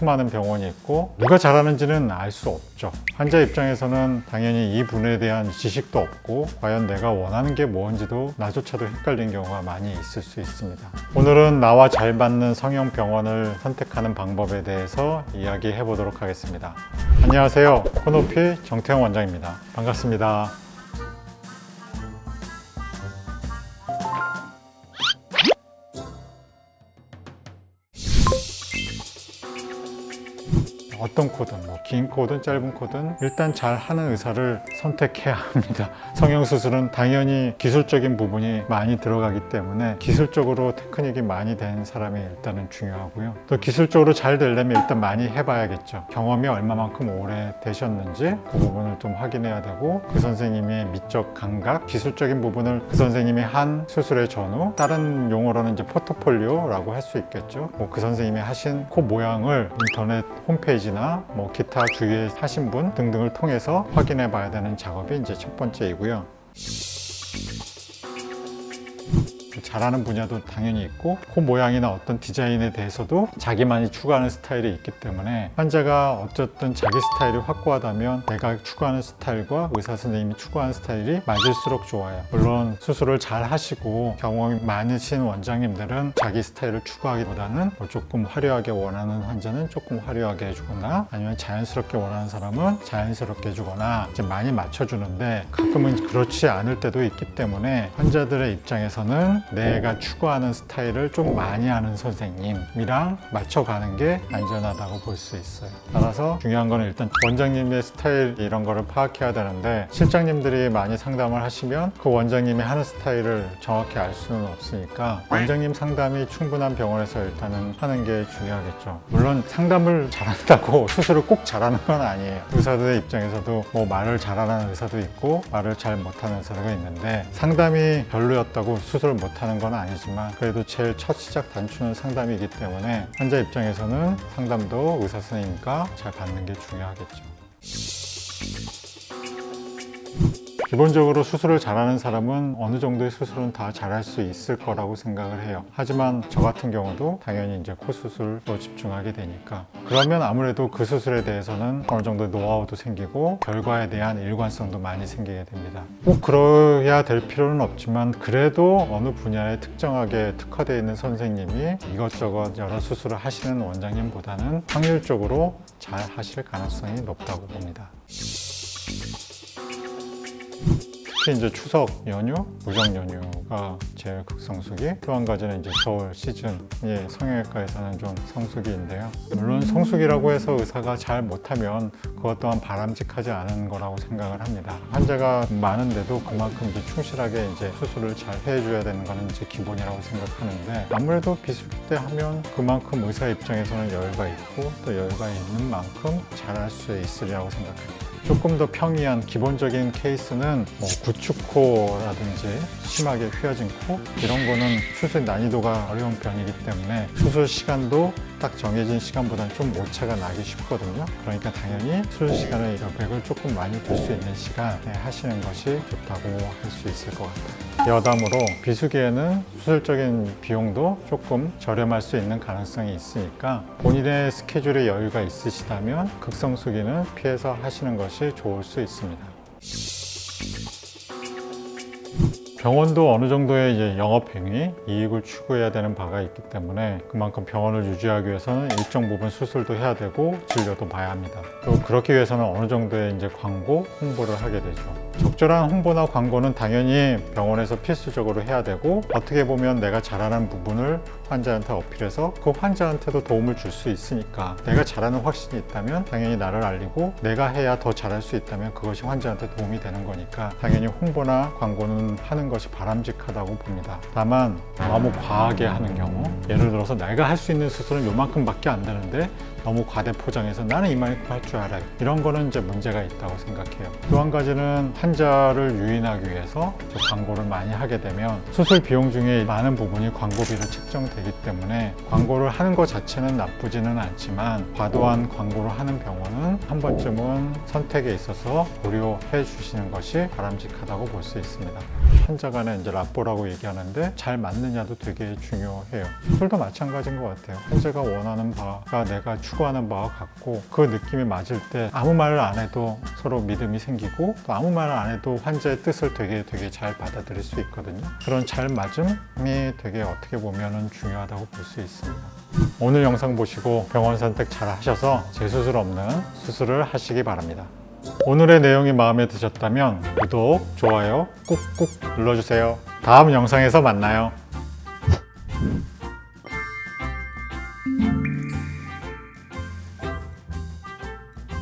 수많은 병원이 있고 누가 잘하는지는 알 수 없죠. 환자 입장에서는 당연히 이 분에 대한 지식도 없고 과연 내가 원하는 게 뭔지도 나조차도 헷갈린 경우가 많이 있을 수 있습니다. 오늘은 나와 잘 맞는 성형병원을 선택하는 방법에 대해서 이야기해 보도록 하겠습니다. 안녕하세요. 코노피 정태영 원장입니다. 반갑습니다. 어떤 코든, 긴 코든 짧은 코든 일단 잘 하는 의사를 선택해야 합니다. 성형수술은 당연히 기술적인 부분이 많이 들어가기 때문에 기술적으로 테크닉이 많이 된 사람이 일단은 중요하고요. 또 기술적으로 잘 되려면 일단 많이 해봐야겠죠. 경험이 얼마만큼 오래 되셨는지 그 부분을 좀 확인해야 되고 그 선생님의 미적 감각, 기술적인 부분을 그 선생님이 한 수술의 전후, 다른 용어로는 이제 포트폴리오라고 할 수 있겠죠. 그 선생님이 하신 코 모양을 인터넷 홈페이지 나 기타 주위에 하신 분 등등을 통해서 확인해 봐야 되는 작업이 이제 첫 번째이고요. 잘하는 분야도 당연히 있고 코 모양이나 어떤 디자인에 대해서도 자기만이 추구하는 스타일이 있기 때문에 환자가 어쨌든 자기 스타일이 확고하다면 내가 추구하는 스타일과 의사 선생님이 추구하는 스타일이 맞을수록 좋아요. 물론 수술을 잘 하시고 경험이 많으신 원장님들은 자기 스타일을 추구하기보다는 조금 화려하게 원하는 환자는 조금 화려하게 해주거나 아니면 자연스럽게 원하는 사람은 자연스럽게 해주거나 이제 많이 맞춰주는데 가끔은 그렇지 않을 때도 있기 때문에 환자들의 입장에서는 내가 추구하는 스타일을 좀 많이 하는 선생님이랑 맞춰가는 게 안전하다고 볼 수 있어요. 따라서 중요한 거는 일단 원장님의 스타일 이런 거를 파악해야 되는데 실장님들이 많이 상담을 하시면 그 원장님이 하는 스타일을 정확히 알 수는 없으니까 원장님 상담이 충분한 병원에서 일단은 하는 게 중요하겠죠. 물론 상담을 잘한다고 수술을 꼭 잘하는 건 아니에요. 의사들의 입장에서도 말을 잘하는 의사도 있고 말을 잘 못하는 의사가 있는데 상담이 별로였다고 수술을 못하는 건 아니지만 그래도 제일 첫 시작 단추는 상담이기 때문에 환자 입장에서는 상담도 의사 선생님과 잘 받는 게 중요하겠죠. 기본적으로 수술을 잘하는 사람은 어느 정도의 수술은 다 잘할 수 있을 거라고 생각을 해요. 하지만 저 같은 경우도 당연히 이제 코 수술로 집중하게 되니까 그러면 아무래도 그 수술에 대해서는 어느 정도 노하우도 생기고 결과에 대한 일관성도 많이 생기게 됩니다. 꼭 그래야 될 필요는 없지만 그래도 어느 분야에 특정하게 특화되어 있는 선생님이 이것저것 여러 수술을 하시는 원장님보다는 확률적으로 잘 하실 가능성이 높다고 봅니다. 특히 이제 추석 연휴, 무정 연휴가 제일 극성수기. 또 한 가지는 이제 겨울 시즌이 성형외과에서는 좀 성수기인데요. 물론 성수기라고 해서 의사가 잘 못하면 그것 또한 바람직하지 않은 거라고 생각을 합니다. 환자가 많은데도 그만큼 이제 충실하게 이제 수술을 잘 해줘야 되는 거는 이제 기본이라고 생각하는데 아무래도 비수기때 하면 그만큼 의사 입장에서는 여유가 있고 또 여유가 있는 만큼 잘할 수 있으리라고 생각합니다. 조금 더 평이한 기본적인 케이스는 구축코라든지 심하게 휘어진 코 이런 거는 수술 난이도가 어려운 편이기 때문에 수술 시간도 딱 정해진 시간보다는 좀 오차가 나기 쉽거든요. 그러니까 당연히 수술 시간을 여백을 조금 많이 둘 수 있는 시간에 하시는 것이 좋다고 할 수 있을 것 같아요. 여담으로 비수기에는 수술적인 비용도 조금 저렴할 수 있는 가능성이 있으니까 본인의 스케줄에 여유가 있으시다면 극성수기는 피해서 하시는 것이 좋을 수 있습니다. 병원도 어느 정도의 이제 영업행위, 이익을 추구해야 되는 바가 있기 때문에 그만큼 병원을 유지하기 위해서는 일정 부분 수술도 해야 되고 진료도 봐야 합니다. 또 그렇기 위해서는 어느 정도의 이제 광고, 홍보를 하게 되죠. 적절한 홍보나 광고는 당연히 병원에서 필수적으로 해야 되고 어떻게 보면 내가 잘하는 부분을 환자한테 어필해서 그 환자한테도 도움을 줄 수 있으니까 내가 잘하는 확신이 있다면 당연히 나를 알리고 내가 해야 더 잘할 수 있다면 그것이 환자한테 도움이 되는 거니까 당연히 홍보나 광고는 하는 것이 바람직하다고 봅니다. 다만 너무 과하게 하는 경우 예를 들어서 내가 할 수 있는 수술은 요만큼밖에 안 되는데 너무 과대 포장해서 나는 이만큼 할 줄 알아요. 이런 거는 이제 문제가 있다고 생각해요. 또 한 가지는 환자를 유인하기 위해서 광고를 많이 하게 되면 수술 비용 중에 많은 부분이 광고비로 책정되기 때문에 광고를 하는 것 자체는 나쁘지는 않지만 과도한 광고를 하는 병원은 한 번쯤은 선택에 있어서 고려해 주시는 것이 바람직하다고 볼 수 있습니다. 환자 간의 이제 라뽀라고 얘기하는데 잘 맞느냐도 되게 중요해요. 수술도 마찬가지인 것 같아요. 환자가 원하는 바가 내가 추구하는 바와 같고 그 느낌이 맞을 때 아무 말을 안 해도 서로 믿음이 생기고 또 아무 말을 안 해도 환자의 뜻을 되게 잘 받아들일 수 있거든요. 그런 잘 맞음이 되게 어떻게 보면은 중요하다고 볼 수 있습니다. 오늘 영상 보시고 병원 선택 잘 하셔서 재수술 없는 수술을 하시기 바랍니다. 오늘의 내용이 마음에 드셨다면 구독, 좋아요 꾹꾹 눌러주세요. 다음 영상에서 만나요.